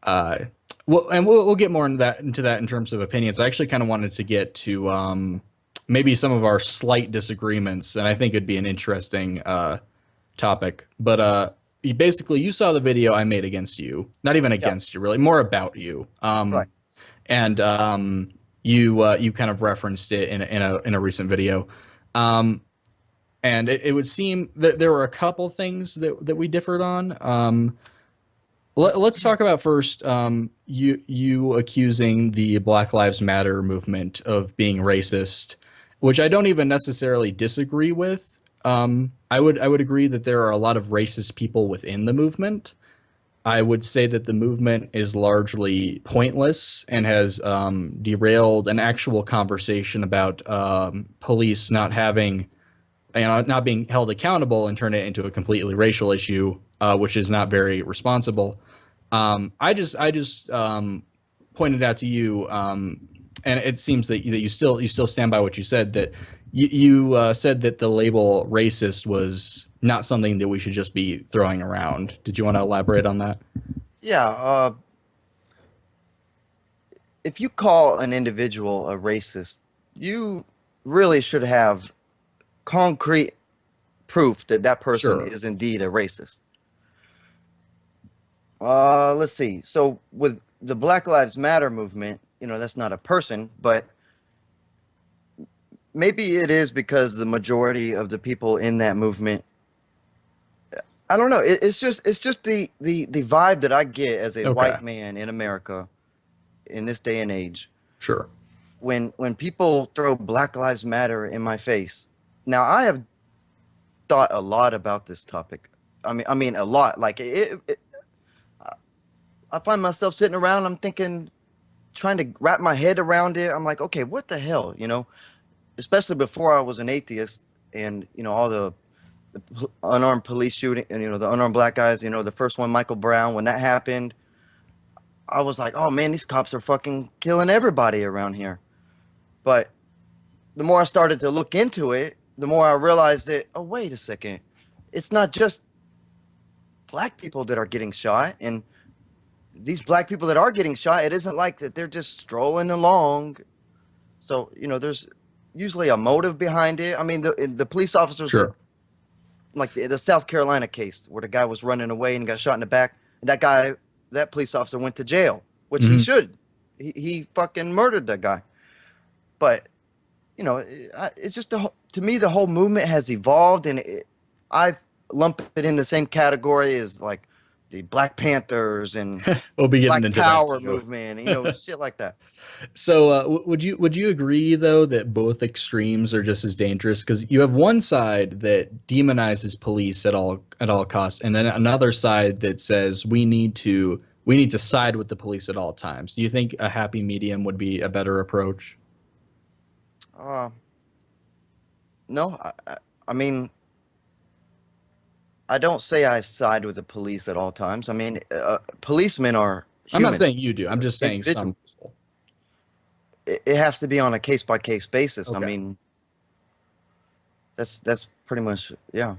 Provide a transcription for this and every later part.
Uh, well, and we'll get more into that in terms of opinions. I actually kind of wanted to get to maybe some of our slight disagreements, and I think it'd be an interesting topic. But you saw the video I made against you, not even Yeah, against you, really, more about you. right. And you kind of referenced it in a recent video. Um, and it would seem that there were a couple things that we differed on. Let's talk about first you accusing the Black Lives Matter movement of being racist, which I don't even necessarily disagree with. I would agree that there are a lot of racist people within the movement. I would say that the movement is largely pointless and has derailed an actual conversation about police not being held accountable and turn it into a completely racial issue, which is not very responsible. I just pointed out to you, and it seems that you still stand by what you said, that you said that the label racist was not something that we should just be throwing around. Did you want to elaborate on that? Yeah, if you call an individual a racist, you really should have concrete proof that that person Sure. is indeed a racist. Let's see. So with the Black Lives Matter movement, that's not a person, but maybe it is because the majority of the people in that movement, I don't know. It's just the vibe that I get as a Okay. white man in America in this day and age Sure. when people throw Black Lives Matter in my face. Now, I have thought a lot about this topic. I mean a lot. Like I find myself sitting around. I'm thinking, trying to wrap my head around it. I'm like, okay, what the hell, Especially before I was an atheist, and all the unarmed police shooting, and the unarmed black guys. The first one, Michael Brown, when that happened, I was like, oh man, these cops are fucking killing everybody around here. But the more I started to look into it, the more I realized that, oh, wait a second. It's not just black people that are getting shot. And these black people that are getting shot, it isn't like that they're just strolling along. So, there's usually a motive behind it. I mean, the police officers that, Sure. like the South Carolina case where the guy was running away and got shot in the back, and that police officer went to jail, which he Hmm. should. He fucking murdered that guy. But it's just to me the whole movement has evolved, and I lump it in the same category as like the Black Panthers and We'll be getting Black into that Power too. movement, shit like that. So, would you agree though that both extremes are just as dangerous? Because you have one side that demonizes police at all costs, and then another side that says we need to side with the police at all times. Do you think a happy medium would be a better approach? Uh, no, I mean, I don't say I side with the police at all times. I mean, policemen are I'm not human, saying you do. I'm just saying some individual. people. It has to be on a case by case basis. I Okay. mean, that's pretty much, yeah.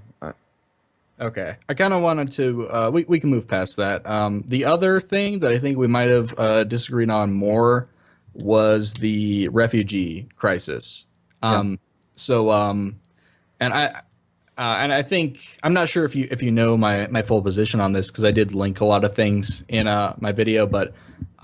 Okay. I kind of wanted to we can move past that. The other thing that I think we might have disagreed on more was the refugee crisis. Yeah. Um, so and I think I'm not sure if you know my full position on this because I did link a lot of things in my video, but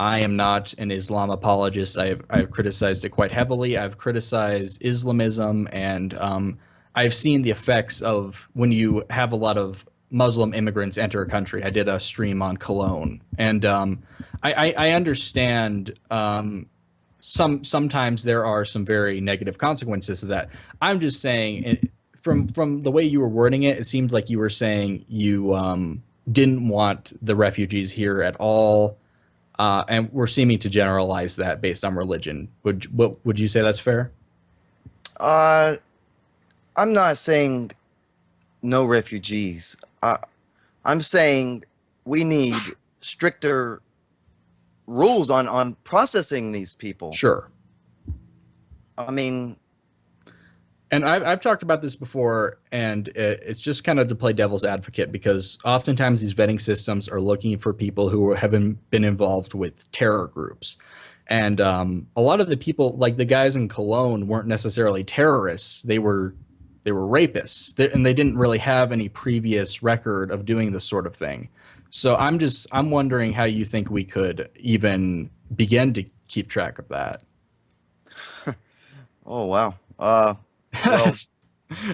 I am not an Islam apologist. I've criticized it quite heavily. I've criticized Islamism, and I've seen the effects of when you have a lot of Muslim immigrants enter a country. I did a stream on Cologne, and I understand sometimes there are some very negative consequences to that. I'm just saying from the way you were wording it, it seemed like you were saying you didn't want the refugees here at all, and we're seeming to generalize that based on religion. Would you say that's fair? Uh, I'm not saying no refugees. I'm saying we need stricter rules on processing these people. Sure. I mean, And I've talked about this before, and it's just kind of to play devil's advocate because oftentimes these vetting systems are looking for people who haven't been involved with terror groups. And a lot of the people, like the guys in Cologne, weren't necessarily terrorists. They were rapists, and they didn't really have any previous record of doing this sort of thing. So I'm wondering how you think we could even begin to keep track of that. Oh wow. Well,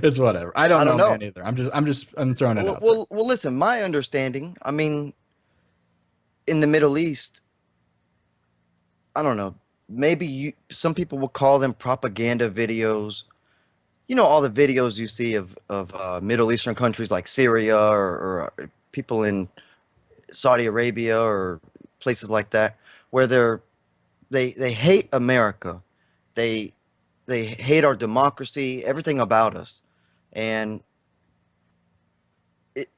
It's whatever. I don't I don't know, know. man, either. I'm throwing it Well, out there. well, well, listen. My understanding. I mean, in the Middle East, I don't know. Maybe some people will call them propaganda videos. You know, all the videos you see of Middle Eastern countries like Syria or people in Saudi Arabia or places like that, where they hate America. They they hate our democracy, everything about us, and it,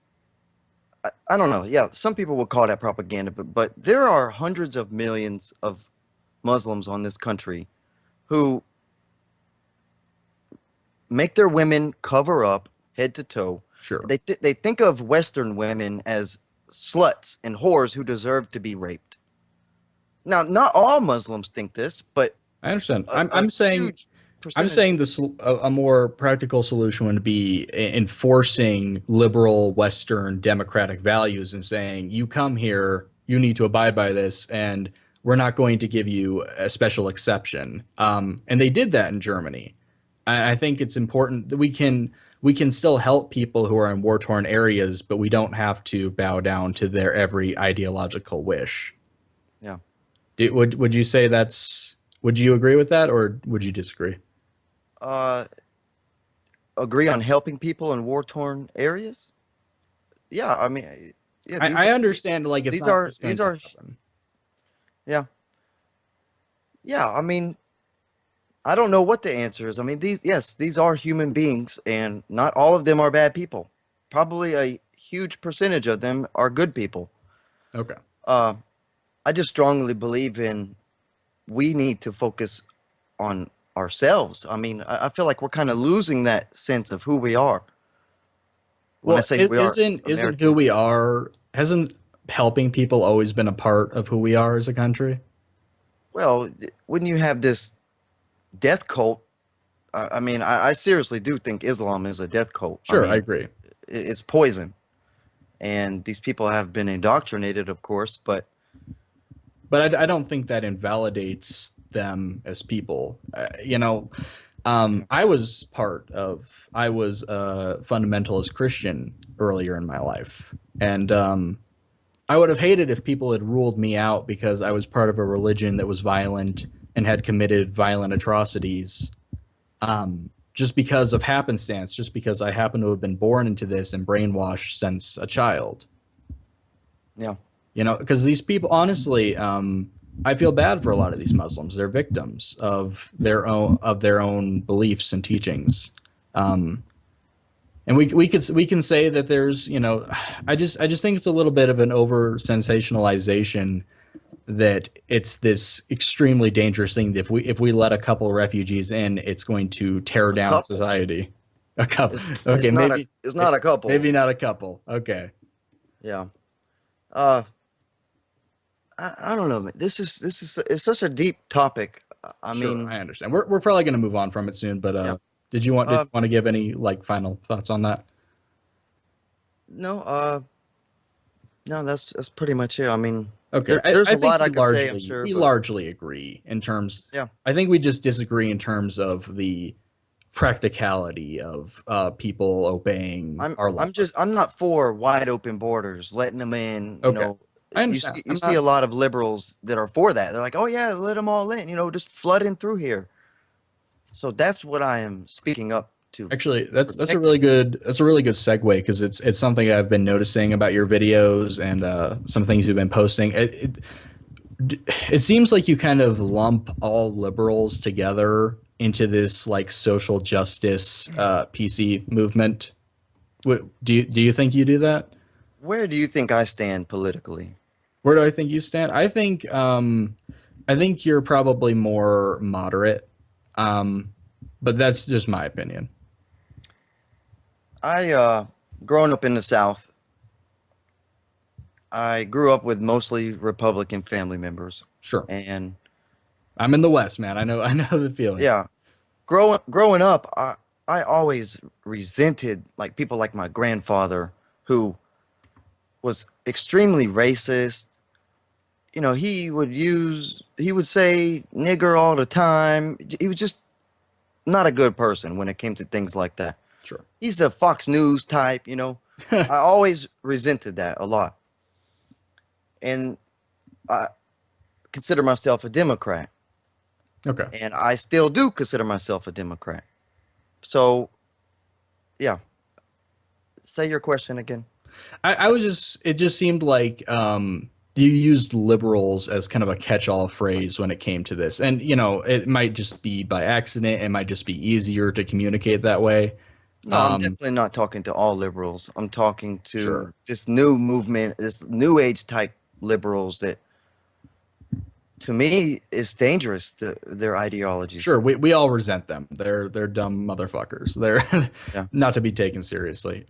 I don't know. Yeah, some people will call that propaganda, but there are hundreds of millions of Muslims on this country who make their women cover up head to toe. Sure. They think of Western women as sluts and whores who deserve to be raped. Now, not all Muslims think this, but I understand. a huge I'm percentage. saying a more practical solution would be enforcing liberal Western democratic values and saying, you come here, you need to abide by this, and we're not going to give you a special exception. And they did that in Germany. I think it's important that we can still help people who are in war torn areas, but we don't have to bow down to their every ideological wish. Yeah. Would you say that's would you agree with that or would you disagree? Uh, Agree on helping people in war-torn areas? Yeah, I mean, yeah, I understand like it's these not are just going these to are happen. yeah. Yeah, I mean, I don't know what the answer is. I mean, these are human beings and not all of them are bad people. Probably a huge percentage of them are good people. Okay. Uh, I just strongly believe in we need to focus on ourselves. I mean, I feel like we're kind of losing that sense of who we are. When I Well, say we are isn't who American. we are hasn't helping people always been a part of who we are as a country? Well, when you have this death cult, I mean, I seriously do think Islam is a death cult. I Sure, I mean, agree. it's poison, and these people have been indoctrinated, of course. But But I don't think that invalidates them as people. I was a fundamentalist Christian earlier in my life, and I would have hated if people had ruled me out because I was part of a religion that was violent and had committed violent atrocities, just because of happenstance, just because I happen to have been born into this and brainwashed since a child. yeah, Because these people, honestly, I feel bad for a lot of these Muslims. They're victims of their own beliefs and teachings. Um, and we can say that there's, I just think it's a little bit of an over sensationalization that it's this extremely dangerous thing that if we let a couple of refugees in, it's going to tear a down couple. society. A couple. It's Okay, it's not a maybe it's not a couple. maybe not a couple. Okay. Yeah. Uh, I don't know, man. This is it's such a deep topic. I Sure, mean, I understand. We're probably going to move on from it soon, but yeah. did Uh, you want to give any like final thoughts on that? no. No. That's pretty much it. I mean, Okay, there's I a think lot I could say, I'm sure, we but largely agree in terms. yeah. I think we just disagree in terms of the practicality of people obeying our laws. I'm not for wide open borders, letting them in. You Okay, know, I understand. you I'm see not a lot of liberals that are for that. They're like, oh yeah, let them all in. You know, just flood in through here. So that's what I am speaking up to actually. That's a protect. really good segue because it's something I've been noticing about your videos and some things you've been posting. It seems like you kind of lump all liberals together into this like social justice PC movement. Do you think you do that? Where do you think I stand politically? Where do I think you stand? I think you're probably more moderate, um, but that's just my opinion. Growing up in the South, I grew up with mostly Republican family members, Sure. and I'm in the West, man. I know the feeling. yeah, growing up, I always resented like people like my grandfather who was extremely racist. You know, he would say nigger all the time. He was just not a good person when it came to things like that. Sure. He's the Fox News type, you know. I always resented that a lot. And I consider myself a Democrat, Okay. and I still do consider myself a Democrat. So, yeah, say your question again. I was just it just seemed like you used liberals as kind of a catch-all phrase when it came to this. And you know, it might just be by accident, it might just be easier to communicate that way. No, I'm Um, definitely not talking to all liberals. I'm talking to sure. this new movement, this new age type liberals that to me is dangerous to their ideologies. Sure, we all resent them. They're dumb motherfuckers. They're Yeah. not to be taken seriously.